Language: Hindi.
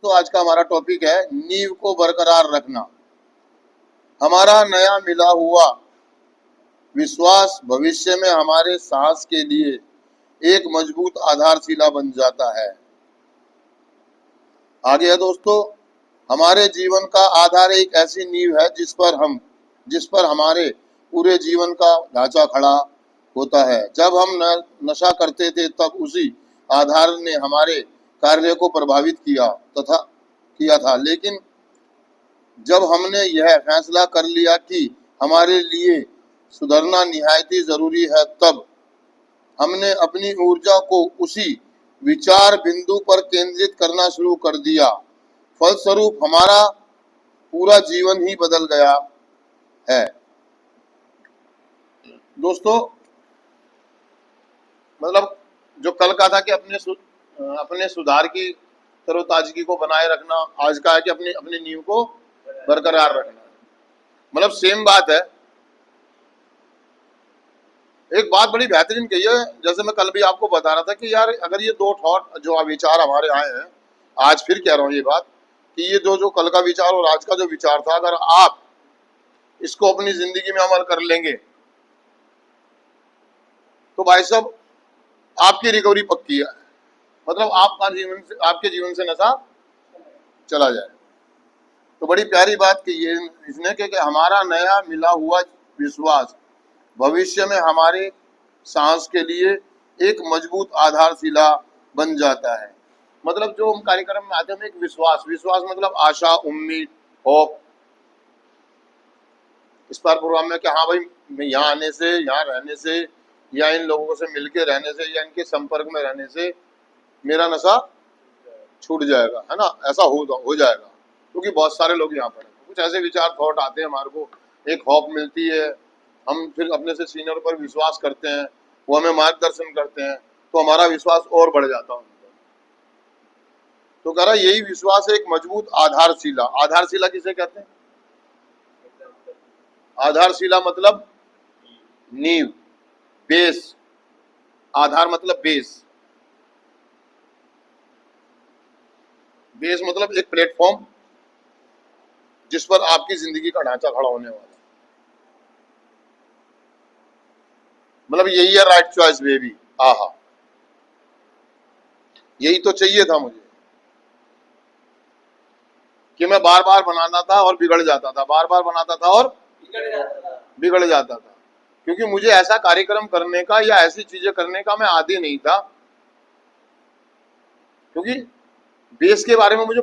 दोस्तों, आज का हमारा टॉपिक है नींव को बरकरार रखना। हमारा नया मिला हुआ विश्वास भविष्य में हमारे साहस के लिए एक मजबूत आधारशिला बन जाता है। आगे है दोस्तों, हमारे जीवन का आधार एक ऐसी नींव है जिस पर हमारे पूरे जीवन का ढांचा खड़ा होता है। जब हम नशा करते थे तब उसी आधार ने हमारे कार्य को प्रभावित किया था, लेकिन जब हमने यह फैसला कर लिया कि हमारे लिए सुधरना निहायत ही जरूरी है, तब हमने अपनी ऊर्जा को उसी विचार बिंदु पर केंद्रित करना शुरू कर दिया। फलस्वरूप हमारा पूरा जीवन ही बदल गया है। दोस्तों, मतलब जो कल का था कि अपने सुधार की तरोताजगी को बनाए रखना, आज का है कि अपनी नींव को बरकरार रखना। मतलब सेम बात है। एक बात बड़ी बेहतरीन कही है, जैसे मैं कल भी आपको बता रहा था कि यार अगर ये दो थॉट जो विचार हमारे आए हैं, आज फिर कह रहा हूँ ये बात कि ये जो कल का विचार और आज का जो विचार था, अगर आप इसको अपनी जिंदगी में अमल कर लेंगे तो भाई साहब आपकी रिकवरी पक्की है। मतलब आपके जीवन से नशा चला जाए। तो बड़ी प्यारी बात की ये इसने कि हमारा नया मिला हुआ विश्वास भविष्य में हमारे सांस के लिए एक मजबूत आधारशिला बन जाता है। मतलब जो हम कार्यक्रम में आते हैं, एक विश्वास मतलब आशा, उम्मीद, होप। इस बार प्रोग्राम में कि हाँ भाई, मैं यहाँ आने से, यहाँ रहने से, या इन लोगों से मिलके रहने से, या इनके संपर्क में रहने से मेरा नशा छूट जाएगा, है ना, ऐसा हो जाएगा। क्योंकि बहुत सारे लोग यहाँ पर कुछ ऐसे विचार थॉट आते हैं, हमारे को एक होप मिलती है, हम फिर अपने से सीनियर पर विश्वास करते हैं, वो हमें मार्गदर्शन करते हैं, तो हमारा विश्वास और बढ़ जाता है। तो कह रहा यही विश्वास है एक मजबूत आधारशिला। आधारशिला किसे कहते हैं? आधारशिला मतलब नींव, बेस। आधार मतलब बेस मतलब एक प्लेटफॉर्म जिस पर आपकी जिंदगी का ढांचा खड़ा होने वाला है। मतलब यही है राइट चॉइस बेबी। आहा, यही तो चाहिए था मुझे कि मैं बार बार बनाता था और बिगड़ जाता था, बार बार बनाता था और बिगड़ जाता था। क्योंकि मुझे ऐसा कार्यक्रम करने का या ऐसी चीजें करने का मैं आदी नहीं था, क्योंकि बेस के बारे में मुझे